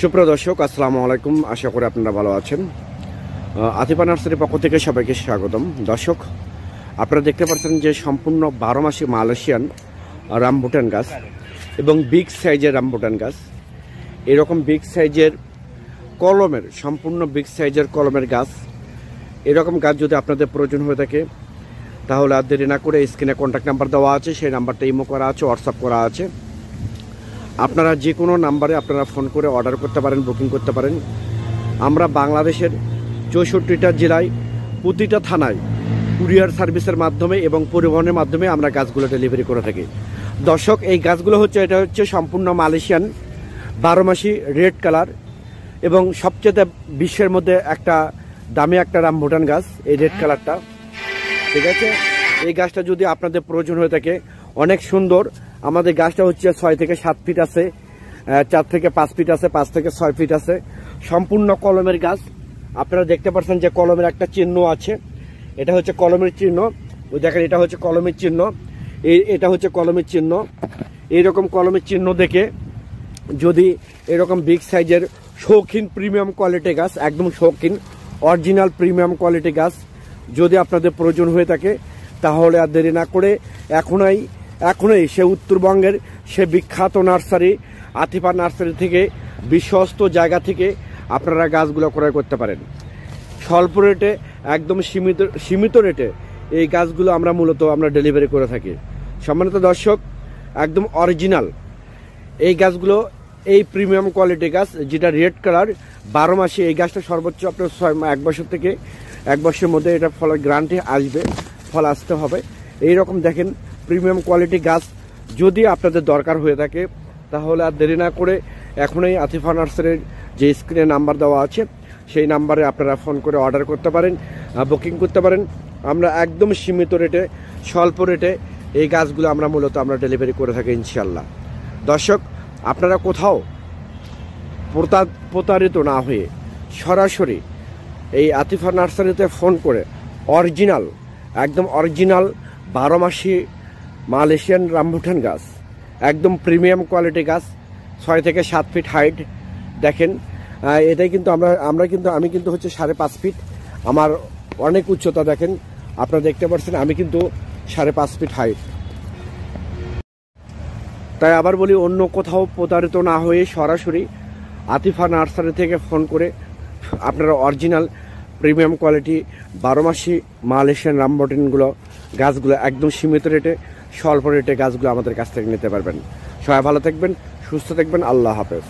সুপ্রিয় দর্শক, আসসালামু আলাইকুম। আশা করি আপনারা ভালো আছেন। আতিফা নার্সারির পক্ষ থেকে সবাইকে স্বাগতম। দর্শক, আপনারা দেখতে পাচ্ছেন যে সম্পূর্ণ 12 মাসি মালয়েশিয়ান রামবুটান গাছ এবং বিগ সাইজের রামবুটান গাছ, এরকম বিগ সাইজের কলমের, সম্পূর্ণ বিগ সাইজের কলমের গাছ, এরকম গাছ যদি আপনাদের প্রয়োজন হয়ে থাকে তাহলে আর দেরি না করে স্ক্রিনে কন্ট্যাক্ট নাম্বার দেওয়া আছে, সেই নাম্বারটা ইমো করা আছে, হোয়াটসঅ্যাপ করা আছে। আপনারা যে কোনো নাম্বারে আপনারা ফোন করে অর্ডার করতে পারেন, বুকিং করতে পারেন। আমরা বাংলাদেশের 64টা জেলায় প্রতিটা থানায় কুরিয়ার সার্ভিসের মাধ্যমে এবং পরিবহনের মাধ্যমে আমরা গাছগুলো ডেলিভারি করে থাকি। দর্শক, এই গাছগুলো এটা হচ্ছে সম্পূর্ণ মালয়েশিয়ান 12 মাসি রেড কালার এবং সবচেয়ে বিশ্বের মধ্যে একটা দামি একটা রামবুটান গাছ, এই রেড কালারটা। ঠিক আছে, এই গাছটা যদি আপনাদের প্রয়োজন হয়ে থাকে, অনেক সুন্দর। আমাদের গাছটা হচ্ছে 6 থেকে 7 ফিট আছে, 4 থেকে 5 ফিট আছে, 5 থেকে 6 ফিট আছে। সম্পূর্ণ কলমের গাছ। আপনারা দেখতে পাচ্ছেন যে কলমের একটা চিহ্ন আছে, এটা হচ্ছে কলমের চিহ্ন। ওই দেখেন, এটা হচ্ছে কলমের চিহ্ন, এটা হচ্ছে কলমের চিহ্ন। এইরকম কলমের চিহ্ন দেখে যদি এরকম বিগ সাইজের শৌখিন প্রিমিয়াম কোয়ালিটি গাছ, একদম শৌখিন অরিজিনাল প্রিমিয়াম কোয়ালিটি গাছ যদি আপনাদের প্রয়োজন হয়ে থাকে তাহলে আর দেরি না করে এখনই সে উত্তরবঙ্গের সে বিখ্যাত নার্সারি আতিফা নার্সারি থেকে, বিশ্বস্ত জায়গা থেকে আপনারা গাছগুলো ক্রয় করতে পারেন স্বল্প রেটে, একদম সীমিত রেটে। এই গাছগুলো আমরা মূলত ডেলিভারি করে থাকি। সম্মানিত দর্শক, একদম অরিজিনাল এই গাছগুলো, এই প্রিমিয়াম কোয়ালিটি গাছ যেটা রেড কালার 12 মাসে, এই গাছটা সর্বোচ্চ আপনার 1 বছর থেকে 1 বছরের মধ্যে এটা ফলের গ্যারান্টি আসবে, ফল আসতে হবে। এইরকম দেখেন প্রিমিয়াম কোয়ালিটি গাছ যদি আপনাদের দরকার হয়ে থাকে তাহলে আর দেরি না করে এখনই আতিফা নার্সারির যে স্ক্রিনে নাম্বার দেওয়া আছে সেই নাম্বারে আপনারা ফোন করে অর্ডার করতে পারেন, বুকিং করতে পারেন। আমরা একদম সীমিত রেটে, স্বল্প রেটে এই গাছগুলো আমরা মূলত ডেলিভারি করে থাকি ইনশাল্লাহ। দর্শক, আপনারা কোথাও প্রতারিত না হয়ে সরাসরি এই আতিফা নার্সারিতে ফোন করে অরিজিনাল, একদম অরিজিনাল 12 মাসি মালয়েশিয়ান রামবুটান গাছ, একদম প্রিমিয়াম কোয়ালিটি গাছ, 6 থেকে 7 ফিট হাইট। দেখেন, এটাই কিন্তু আমি কিন্তু হচ্ছে 5.5 ফিট, আমার অনেক উচ্চতা। দেখেন, আপনারা দেখতে পাচ্ছেন আমি কিন্তু 5.5 ফিট হাইট। তাই আবার বলি, অন্য কোথাও প্রতারিত না হয়ে সরাসরি আতিফা নার্সারি থেকে ফোন করে আপনারা অরিজিনাল প্রিমিয়াম কোয়ালিটি 12 মাসি মালয়েশিয়ান রামবুটানগুলো গাছগুলো একদম সীমিত রেটে, স্বল্প রেটে গাছগুলো আমাদের কাছ থেকে নিতে পারবেন। সবাই ভালো থাকবেন, সুস্থ থাকবেন। আল্লাহ হাফেজ।